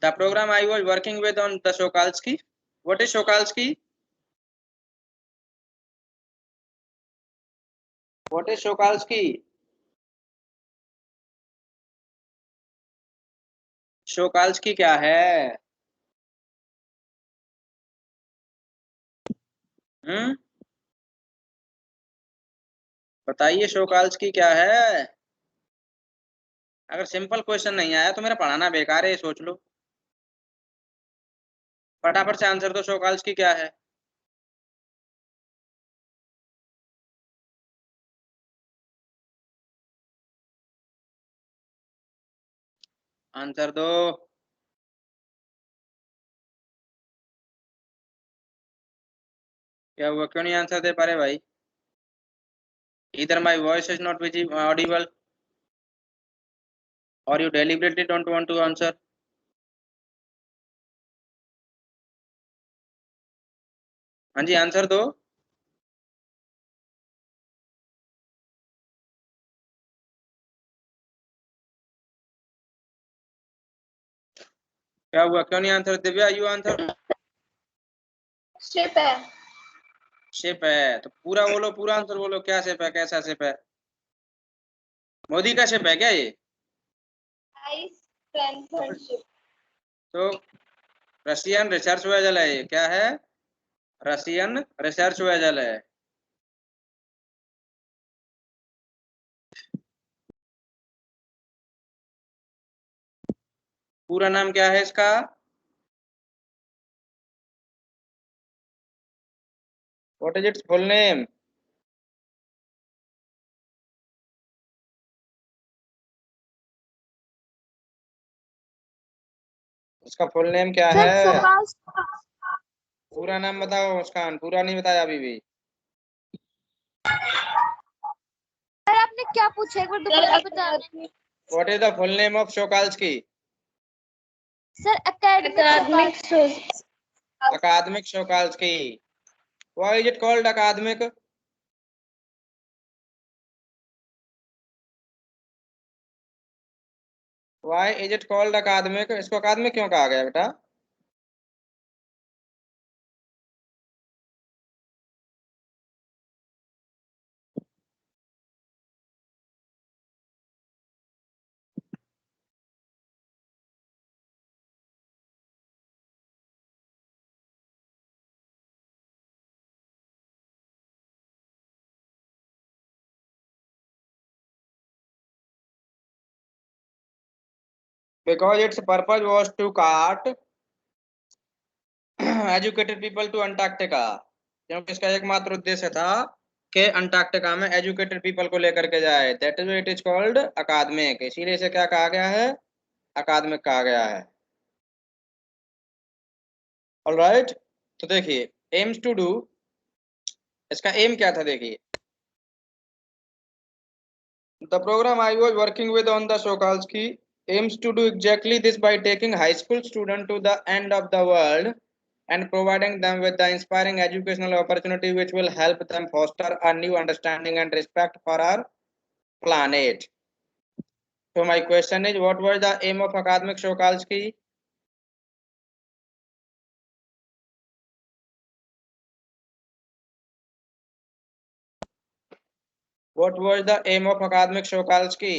The programme I was working with on the Shokalskiy. What is Shokalskiy? What is Shokalskiy? Shokalskiy क्या है? बताइए शोकाल्स्की क्या है। अगर सिंपल क्वेश्चन नहीं आया तो मेरा पढ़ाना बेकार है, ये सोच लो। फटाफट से आंसर दो, शोकाल्स्की क्या है? आंसर दो। क्या हुआ, क्यों नहीं आंसर दे पा रहे भाई? Either my voice is not audible or you deliberately don't want to answer. हाँ जी, आंसर दो। क्या हुआ, क्यों नहीं answer? Divya, you answer. Ship है। शिप है तो पूरा बोलो, पूरा आंसर बोलो, क्या शिप है, कैसा शिप है? मोदी का शिप है क्या ये? Ice Frankfurt ship. तो रशियन रिसर्च वेसल है ये, क्या है? रशियन रिसर्च वेसल है। पूरा नाम क्या है इसका? What is it's full name? इसका फुल नेम क्या सर है? शोकाल्स। पूरा नाम बताओ मुस्कान, पूरा नहीं बताया अभी भी। सर आपने क्या पूछा, एक बार दोबारा बताना। What is the full name of Shokalskiy? Sir academic Akademik Shokalskiy. Why is it called Akademik? Why is it called Akademik? इसको अकादमिक क्यों कहा गया बेटा? Because its purpose was to cart educated people to Antarctica, क्योंकि इसका एकमात्र उद्देश्य था कि अंटार्कटिका में एजुकेटेड पीपल को लेकर के जाए। That is it is called अकादमिक, इसीलिए इसे क्या कहा गया है? अकादमिक कहा गया है। ऑलराइट, तो देखिए एम्स टू डू, इसका एम क्या था देखिए। The programme I was working with on the Sokalsky aims to do exactly this by taking high school students to the end of the world and providing them with the inspiring educational opportunity which will help them foster a new understanding and respect for our planet. So my question is, what was the aim of academic Sokalsky? What was the aim of academic Sokalsky?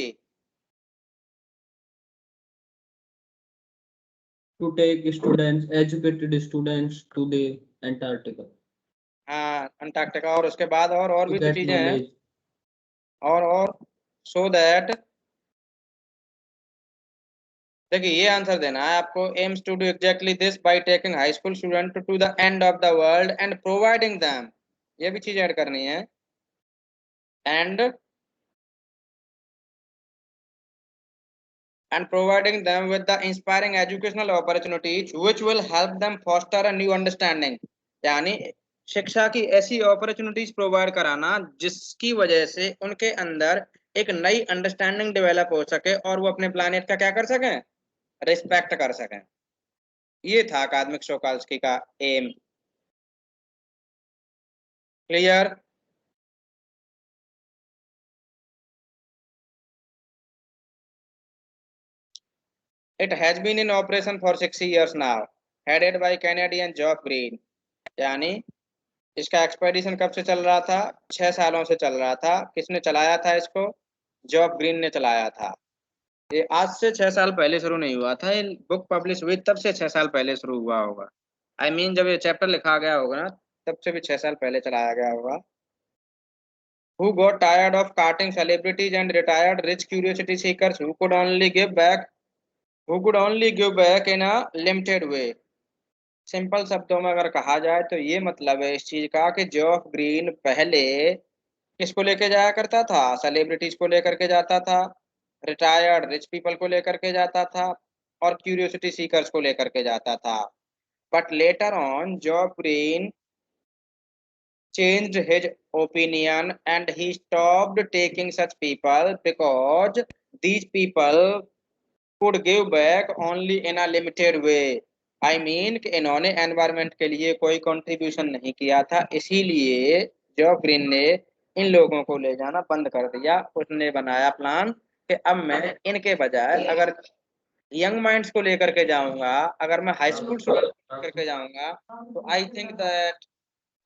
To take students, educated students to the Antarctica. हाँ, Antarctica, और उसके बाद और To भी तो get चीजें हैं। knowledge. और सो दैट, देखिए ये आंसर देना है आपको। Aims to do exactly this by taking high school student to the end of the world and providing them, ये भी चीज ऐड करनी है। and providing them with the inspiring educational opportunities which will help them foster a new understanding, यानी शिक्षा की ऐसी opportunities provide कराना जिसकी वजह से उनके अंदर एक नई अंडरस्टैंडिंग डेवलप हो सके और वो अपने प्लानिट का क्या कर सकें, रिस्पेक्ट कर सकें। ये था अकादमिक सोकाल्स्की का aim. Clear? It has been in operation for 6 years now, headed by Canadian Geoff Green। यानी इसका एक्सपेडिशन कब से चल रहा था? 6 सालों से चल रहा था। किसने चलाया था इसको? जॉफ ग्रीन ने चलाया था। ये आज से 6 साल पहले शुरू नहीं हुआ था, ये बुक पब्लिश हुई तब से 6 साल पहले शुरू हुआ होगा। आई मीन जब ये चैप्टर लिखा गया होगा ना, तब से भी 6 साल पहले चलाया गया होगा। Who got tired of carting celebrities and retired rich curiosity seekers who could only give back in a limited way। Simple शब्दों में अगर कहा जाए तो ये मतलब है इस चीज का कि जॉफ ग्रीन पहले किसको लेके जाया करता था? सेलिब्रिटीज को लेकर के जाता था, रिटायर्ड रिच पीपल को लेकर के जाता था, और क्यूरियोसिटी सीकर्स को लेकर के जाता था। But later on जॉफ green changed his opinion and he stopped taking such people because these people could give back only in a limited way। I mean कि इन्होंने एनवायरनमेंट के लिए कोई कंट्रीब्यूशन नहीं किया था, इसीलिए जॉफ ग्रीन ने इन लोगों को ले जाना बंद कर दिया। उसने बनाया प्लान कि अब मैं इनके बजाय अगर यंग माइंड्स को लेकर के जाऊंगा, अगर मैं हाई स्कूल स्टूडेंट करके जाऊंगा, तो I think that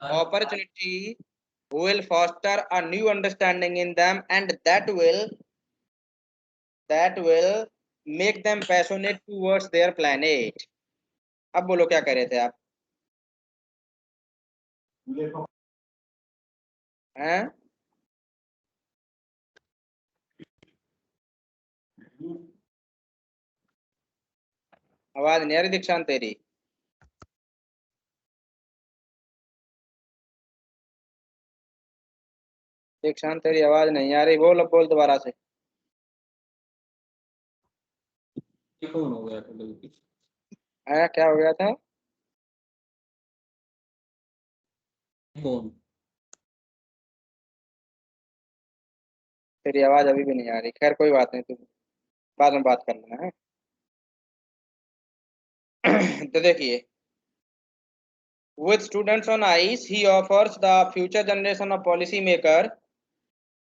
opportunity will foster a new understanding in them and that will make them passionate towards their planet। अब बोलो क्या कह रहे थे आप? हैं? आवाज नहीं आ रही दीक्षांत तेरी? दीक्षांत तेरी आवाज नहीं आ रही, बोल अब बोल दोबारा से। कौन हो गया था गलती? क्या हो गया था? कौन? तेरी आवाज अभी भी नहीं आ रही। खैर कोई बात नहीं, तुम बाद में बात कर लेना है। तो देखिए, with students on ice he offers the future generation of policy maker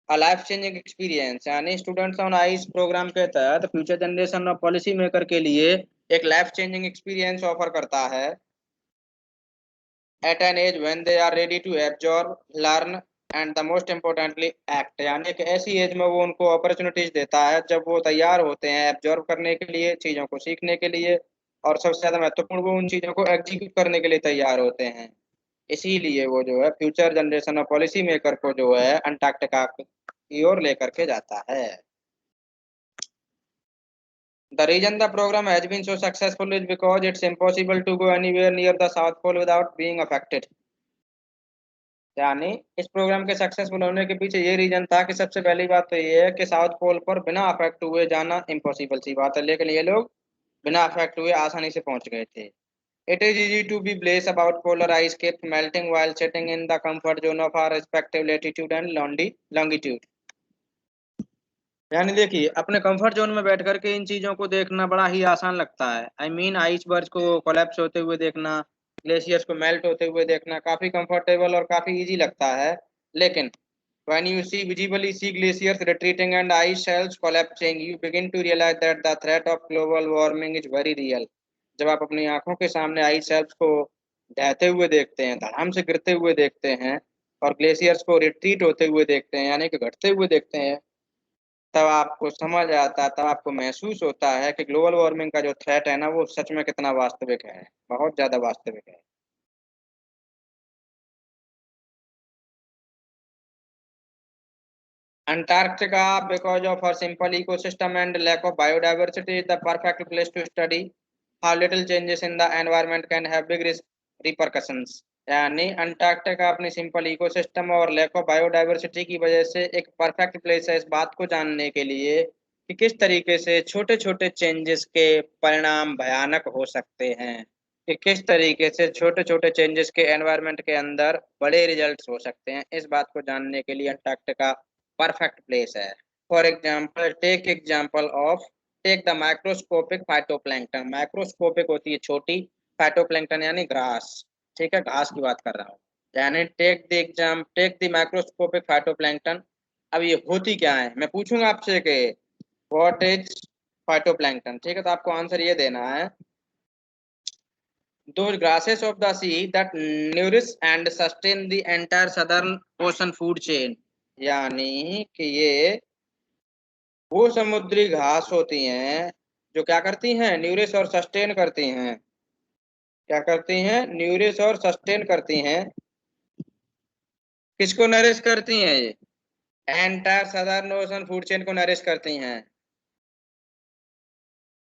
a life changing experience। यानी स्टूडेंट्स ऑन आइस प्रोग्राम के तहत future generation of policy maker के लिए एक लाइफ चेंजिंग एक्सपीरियंस ऑफर करता है at an age when they are ready to absorb, learn and the most importantly act। यानी कि ऐसी एज में वो उनको अपॉर्चुनिटीज देता है जब वो तैयार होते हैं एब्जॉर्ब करने के लिए, चीज़ों को सीखने के लिए, और सबसे ज़्यादा महत्वपूर्ण वो उन चीज़ों को एग्जीक्यूट करने के लिए तैयार होते हैं। इसीलिए वो जो है future generation of policy maker को जो है अंटार्कटिका की ओर लेकर के जाता है। The reason the program has been so successful is because it's impossible to go anywhere near the South Pole without being affected। यानी इस प्रोग्राम के सक्सेसफुल होने के पीछे ये रीजन था कि सबसे पहली बात तो ये है कि साउथ पोल पर बिना अफेक्ट हुए जाना इम्पॉसिबल सी बात है, लेकिन ये लोग बिना अफेक्ट हुए आसानी से पहुंच गए थे। It is easy to be blessed about polar ice caps melting while sitting in the comfort zone of our respective latitude and longitude। यानी देखिए, अपने कंफर्ट जोन में बैठ करके इन चीज़ों को देखना बड़ा ही आसान लगता है। आई मीन आइसबर्ग को कोलैप्स होते हुए देखना, ग्लेशियर्स को मेल्ट होते हुए देखना काफ़ी कंफर्टेबल और काफ़ी इजी लगता है। लेकिन when you visibly see glaciers retreating and ice shelves collapsing, you begin to realize that the threat of global warming is very real। जब आप अपनी आंखों के सामने आइस शेल्फ्स को ढहते हुए देखते हैं, धड़ाम से गिरते हुए देखते हैं, और ग्लेशियर्स को रिट्रीट होते हुए देखते हैं यानी कि घटते हुए देखते हैं, तब आपको समझ आता है, तब आपको महसूस होता है कि ग्लोबल वार्मिंग का जो थ्रेट है ना, वो सच में कितना वास्तविक है, बहुत ज़्यादा वास्तविक है। Antarctica, because of her simple ecosystem and lack of biodiversity, is the perfect place to study how little changes in the environment can have big repercussions। यानी अंटार्कटिका अपनी सिंपल इकोसिस्टम और लैक ऑफ बायोडाइवर्सिटी की वजह से एक perfect place है इस बात को जानने के लिए कि किस तरीके से छोटे छोटे चेंजेस के परिणाम भयानक हो सकते हैं। कि किस तरीके से छोटे छोटे चेंजेस के एनवायरनमेंट के अंदर बड़े रिजल्ट्स हो सकते हैं, इस बात को जानने के लिए अंटार्कटिका परफेक्ट प्लेस है। For example take the microscopic phytoplankton. Microscopic होती है छोटी, फाइटोप्लैंक्टन यानी ग्रास, ठीक है, घास की बात कर रहा हूँ। यानी टेक द माइक्रोस्कोपिक फाइटोप्लैंक्टन। अब ये होती क्या है, मैं पूछूंगा आपसे कि व्हाट इज फाइटोप्लैंक्टन, ठीक है, तो आपको आंसर ये देना है, those grasses of the sea that nourish and sustain the entire southern ocean food chain। यानी कि ये वो समुद्री घास होती हैं जो क्या करती हैं, न्यूरिश और सस्टेन करती हैं। क्या करती हैं, न्यूरिश और सस्टेन करती हैं। किसको नरिश करती हैं ये, entire southern ocean food chain को नरिश करती हैं।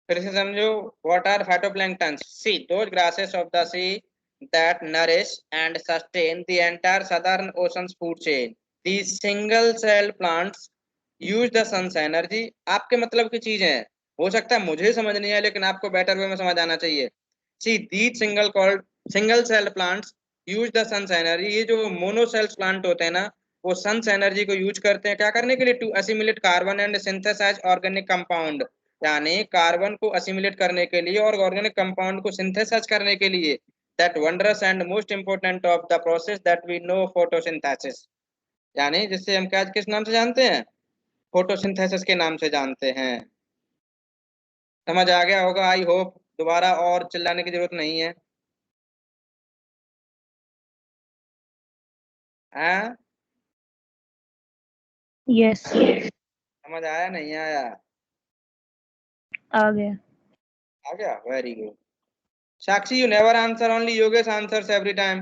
फिर से समझो, what are phytoplankton, see those grasses of the sea that nourish and sustain the entire southern ocean's food chain। These single cell plants use the sun's energy। आपके मतलब की चीजें हैं, हो सकता है मुझे समझ नहीं है लेकिन आपको बेटर वे में समझ आना चाहिए। See these single cell plants use the sun's energy। ये जो मोनोसेल्स प्लांट होते हैं ना, वो सन्स एनर्जी को यूज करते हैं क्या करने के लिए, to assimilate carbon and synthesize organic compound. यानी कार्बन को असिमिलेट करने के लिए और ऑर्गेनिक कंपाउंड को सिंथेसाइज करने के लिए। that wondrous and most important of the process that we know photosynthesis। यानी जिससे हम क्या किस नाम से जानते हैं, फोटोसिंथेसिस के नाम से जानते हैं। समझ आ गया होगा आई होप, दोबारा और चिल्लाने की जरूरत नहीं है। हाँ, यस समझ आया नहीं आया, आ गया। आ गया, very good. Sakshi, you never answer, only Yogesh answers every time.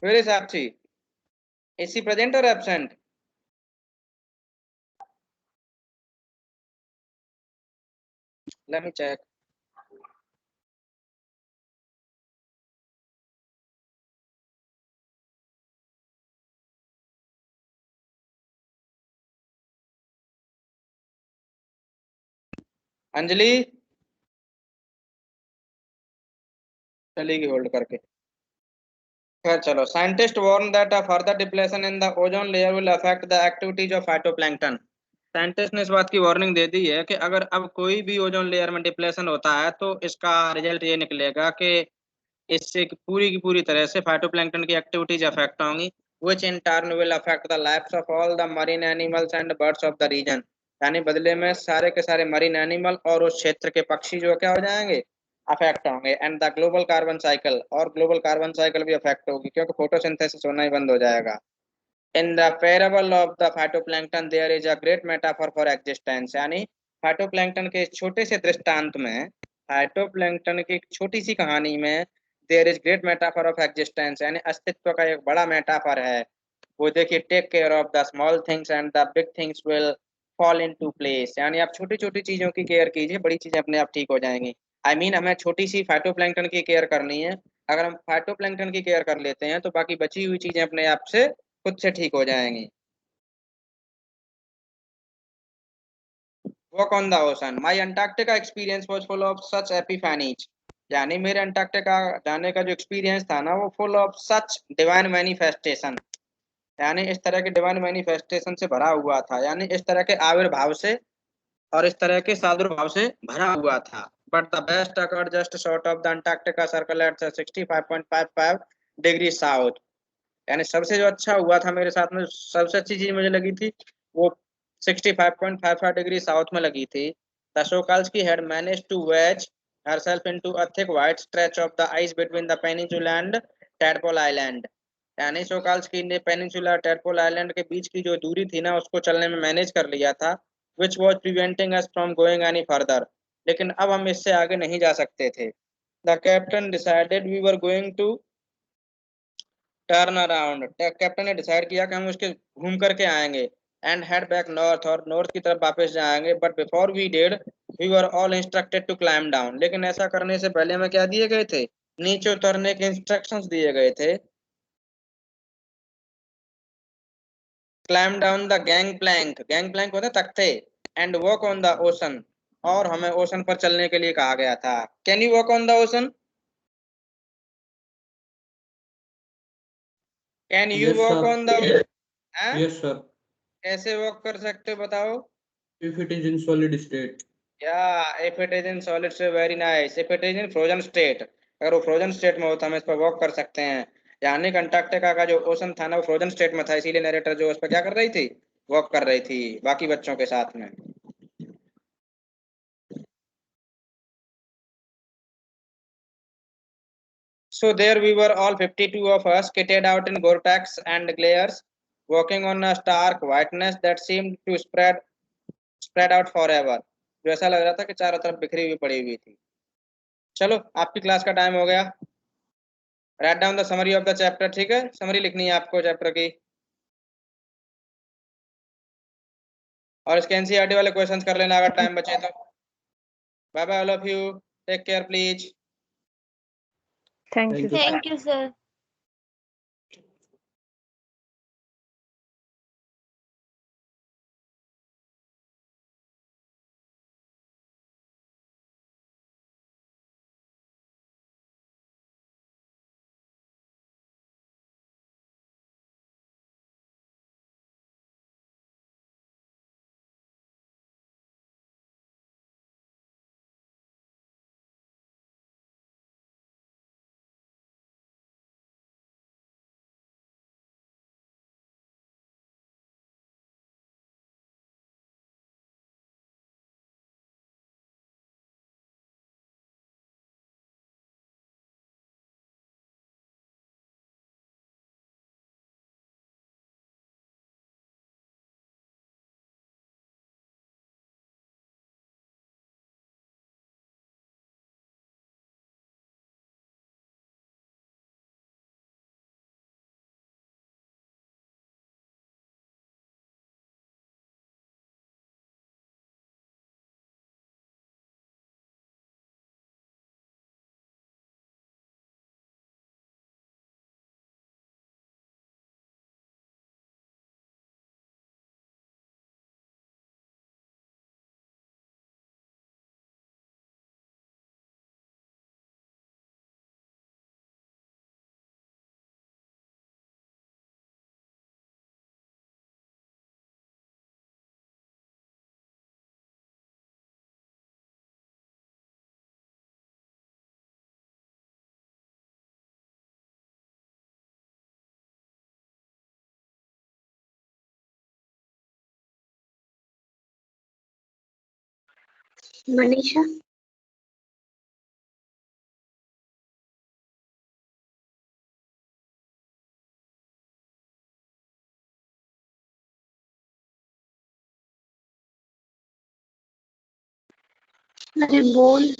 Very Sakshi, is she present or absent? Let me check. Anjali चलेगी होल्ड करके। खैर चलो, scientist warn that a further depletion in the ozone layer will affect the activities of phytoplankton. Scientist ने इस बात की warning दे दी है कि अगर अब कोई भी ओजोन लेयर में डिप्लेशन होता है तो इसका रिजल्ट ये निकलेगा कि इससे पूरी की पूरी तरह से फाइटोप्लैंक्टन की एक्टिविटीज अफेक्ट होंगी, which in turn will affect the lives of all the marine animals and birds of the region. यानी बदले में सारे के सारे मरीन एनिमल और उस क्षेत्र के पक्षी जो क्या हो जाएंगे, अफेक्ट होंगे। And the global carbon cycle, और ग्लोबल कार्बन साइकिल भी अफेक्ट होगी क्योंकि फोटोसिंथेसिस होना ही बंद हो जाएगा। In the parable of the phytoplankton there is a great metaphor for existence. यानी फाइटोप्लैंक्टन के इस छोटे से दृष्टांत में, फाइटोप्लैंक्टन की एक छोटी सी कहानी में, there is great metaphor of existence, यानी अस्तित्व का एक बड़ा मेटाफर है। वो देखिए, take care of the small things and the big things will fall into place. यानी आप छोटी छोटी चीजों की केयर कीजिए, बड़ी चीजें अपने आप ठीक हो जाएंगी। हमें छोटी सी फाइटोप्लैंक्टन की केयर करनी है। अगर हम फाइटोप्लैंक्टन की केयर कर लेते हैं तो बाकी बची हुई चीजें अपने आप से खुद से ठीक हो जाएंगी। Walk on the ocean, my Antarctica experience was full of such epiphanies. यानी मेरे अंटार्कटिका जाने का जो एक्सपीरियंस था ना, वो full of such divine manifestation. यानी इस तरह के डिवाइन मैनिफेस्टेशन से भरा हुआ था, यानी इस तरह के आविर्भाव से और इस तरह के सादुर्भाव से भरा हुआ था। But the best occurred just short of the Antarctica circle eight 65.55 degree south. यानी सबसे जो अच्छा हुआ था मेरे साथ में, सबसे अच्छी चीज मुझे लगी थी वो 65.55 डिग्री साउथ में लगी थी। The Shokalskiy had managed to wedge herself into a thick white stretch of the ice between the peninsula and tadpole island। यानी सोकाल्स्की ने पेनिनसुला और टैडपोल आइलैंड के बीच की जो दूरी थी ना, उसको चलने में मैनेज कर लिया था, which was preventing us from going any further। लेकिन अब हम इससे आगे नहीं जा सकते थे। The captain decided we were going to turn around. Captain ने डिसाइड किया कि हम उसके घूम करके आएंगे, एंड हेड बैक नॉर्थ, और नॉर्थ की तरफ वापस जाएंगे। But before we did we were all instructed to climb down. लेकिन ऐसा करने से पहले हमें क्या दिए गए थे, नीचे उतरने के इंस्ट्रक्शंस दिए गए थे। Climb down the gangplank होता है तख्ते, and walk on the ocean, और हमें ओशन पर चलने के लिए कहा गया था। Can you walk on the ocean? Can you Yes, walk sir. On the ocean? Yes, sir. कैसे वॉक कर सकते हो बताओ? If it is in solid state. If it is in solid से very nice. If it is in frozen state, अगर वो frozen state में हो तो हम इस पर वॉक कर सकते हैं। यानी कि अंटार्कटिका का जो ओशन था ना वो फ्रोजन स्टेट में था, इसीलिए नरेटर जो उस पर क्या कर रही थी, वॉक कर रही थी बाकी बच्चों के साथ में। So there we were, all 52 of us, kitted out in Gore-Tex and glares, walking on a stark whiteness that seemed to spread out forever. जो ऐसा लग रहा था कि चारों तरफ बिखरी हुई पड़ी हुई थी। चलो आपकी क्लास का टाइम हो गया। Write down the summary of the chapter. ठीक है, समरी लिखनी है आपको चैप्टर की, और इसके एनसीईआरटी वाले क्वेश्चंस कर लेना अगर टाइम बचे तो। Bye bye all of you, take care please. Thank you, sir. Thank you, sir. Manisha. अरे बोल।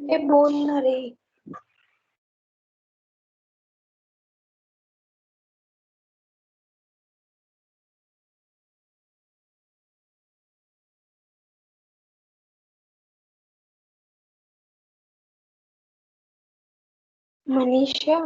ये बोल ना रे। मनीषा